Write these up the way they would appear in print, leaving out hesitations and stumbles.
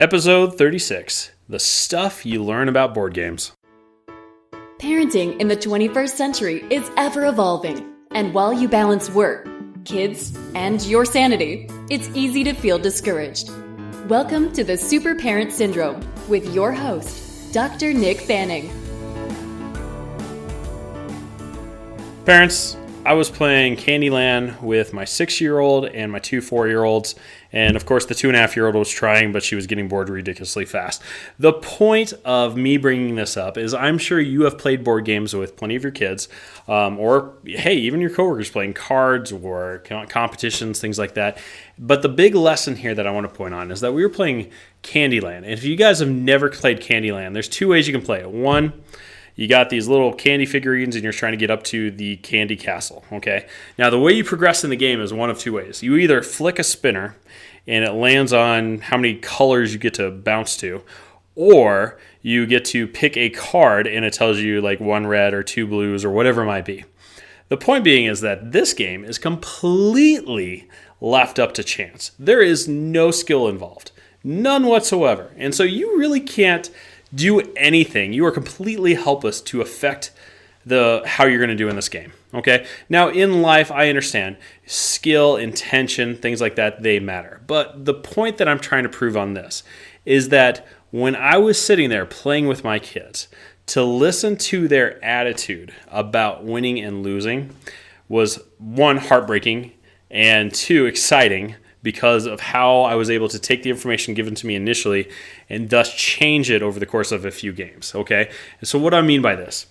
Episode 36, The Stuff You Learn About Board Games. Parenting in the 21st century is ever evolving, and while you balance work, kids, and your sanity, it's easy to feel discouraged. Welcome to the Super Parent Syndrome with your host, Dr. Nick Fanning. Parents, I was playing CandyLand with my 6-year-old and my 2 4-year-olds, and of course the 2.5-year-old was trying, but she was getting bored ridiculously fast. The point of me bringing this up is I'm sure you have played board games with plenty of your kids, or hey, even your coworkers playing cards or competitions, things like that. But the big lesson here that I want to point on is that we were playing CandyLand. And if you guys have never played CandyLand, there's 2 ways you can play it. One, you got these little candy figurines and you're trying to get up to the candy castle, okay? Now, the way you progress in the game is one of 2 ways. You either flick a spinner and it lands on how many colors you get to bounce to, or you get to pick a card and it tells you like 1 red or 2 blues or whatever it might be. The point being is that this game is completely left up to chance. There is no skill involved, none whatsoever. And so you really can't do anything. You are completely helpless to affect how you're going to do in this game. Okay. Now in life, I understand skill, intention, things like that, they matter. But the point that I'm trying to prove on this is that when I was sitting there playing with my kids, to listen to their attitude about winning and losing was 1, heartbreaking, and 2, exciting, because of how I was able to take the information given to me initially and thus change it over the course of a few games, okay? And so what do I mean by this?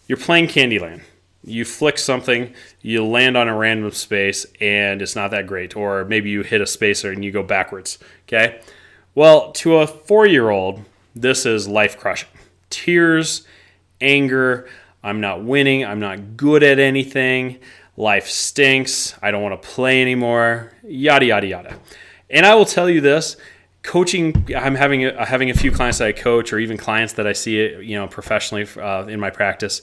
You're playing CandyLand. You flick something, you land on a random space, and it's not that great. Or maybe you hit a spacer and you go backwards, okay? Well, to a 4-year-old, this is life-crushing. Tears, anger, I'm not winning, I'm not good at anything, life stinks, I don't want to play anymore, yada, yada, yada. And I will tell you this, coaching, I'm having a few clients that I coach, or even clients that I see, professionally in my practice.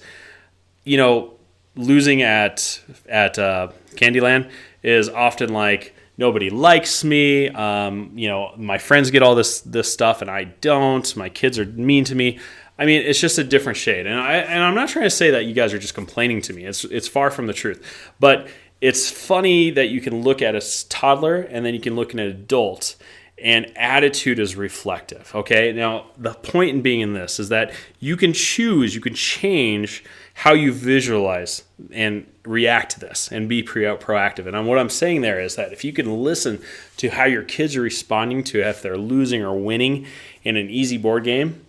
Losing at CandyLand is often like, nobody likes me, my friends get all this stuff and I don't, my kids are mean to me. I mean, it's just a different shade. And I'm not trying to say that you guys are just complaining to me. It's far from the truth. But it's funny that you can look at a toddler and then you can look at an adult, and attitude is reflective, okay? Now, the point in being in this is that you can choose, you can change how you visualize and react to this and be proactive. And what I'm saying there is that if you can listen to how your kids are responding to if they're losing or winning in an easy board game,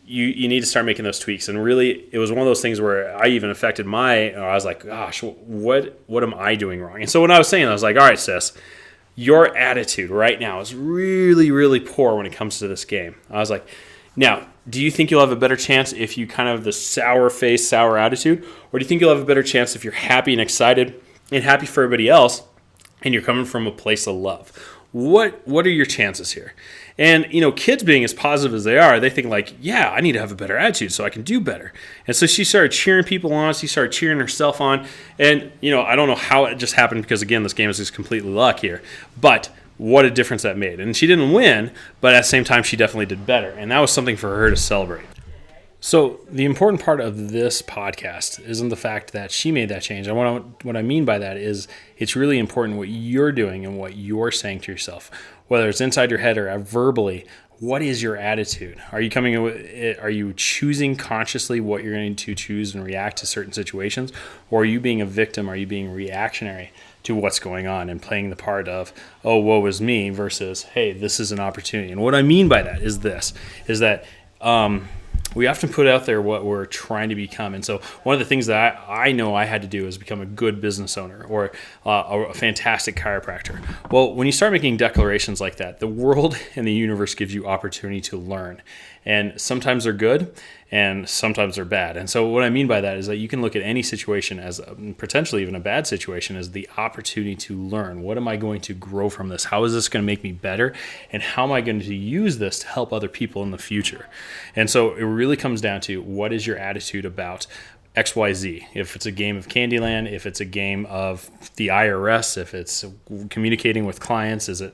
you need to start making those tweaks. And really, it was one of those things where I even affected I was like, gosh, what am I doing wrong? And so when I was saying that, I was like, all right, sis, your attitude right now is really, really poor when it comes to this game. I was like, now, do you think you'll have a better chance if you kind of have the sour face, sour attitude? Or do you think you'll have a better chance if you're happy and excited and happy for everybody else and you're coming from a place of love? What are your chances here? And, kids being as positive as they are, they think like, yeah, I need to have a better attitude so I can do better. And so she started cheering people on. She started cheering herself on. And, I don't know how it just happened because, again, this game is just completely luck here. But what a difference that made. And she didn't win, but at the same time, she definitely did better. And that was something for her to celebrate. So the important part of this podcast isn't the fact that she made that change. And what I mean by that is it's really important what you're doing and what you're saying to yourself, whether it's inside your head or verbally. What is your attitude? Are you choosing consciously what you're going to choose and react to certain situations? Or are you being a victim? Are you being reactionary to what's going on and playing the part of, oh, woe is me, versus, hey, this is an opportunity? And what I mean by that is that we often put out there what we're trying to become. And so one of the things that I know I had to do is become a good business owner or a fantastic chiropractor. Well, when you start making declarations like that, the world and the universe gives you opportunity to learn. And sometimes they're good and sometimes they're bad. And so what I mean by that is that you can look at any situation as potentially even a bad situation as the opportunity to learn. What am I going to grow from this? How is this going to make me better? And how am I going to use this to help other people in the future? And so it really comes down to what is your attitude about XYZ. If it's a game of CandyLand, if it's a game of the IRS, if it's communicating with clients, is it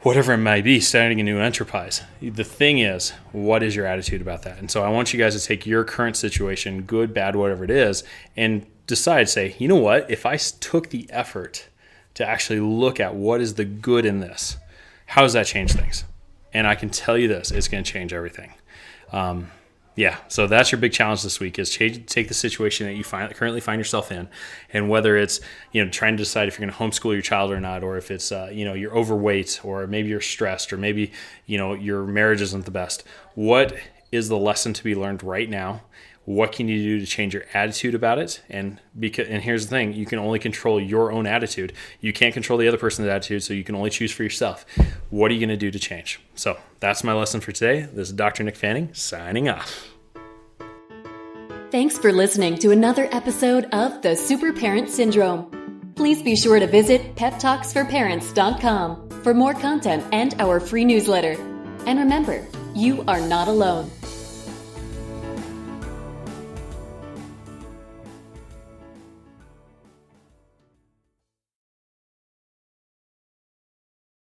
whatever it might be, starting a new enterprise. The thing is, what is your attitude about that? And so I want you guys to take your current situation, good, bad, whatever it is, and decide, say, you know what, if I took the effort to actually look at what is the good in this, how does that change things? And I can tell you this, it's going to change everything. So that's your big challenge this week is take the situation that you currently find yourself in, and whether it's trying to decide if you're going to homeschool your child or not, or if it's you're overweight, or maybe you're stressed, or maybe your marriage isn't the best. What is the lesson to be learned right now? What can you do to change your attitude about it? And here's the thing, you can only control your own attitude. You can't control the other person's attitude, so you can only choose for yourself. What are you going to do to change? So that's my lesson for today. This is Dr. Nick Fanning signing off. Thanks for listening to another episode of The Super Parent Syndrome. Please be sure to visit peptalksforparents.com for more content and our free newsletter. And remember, you are not alone.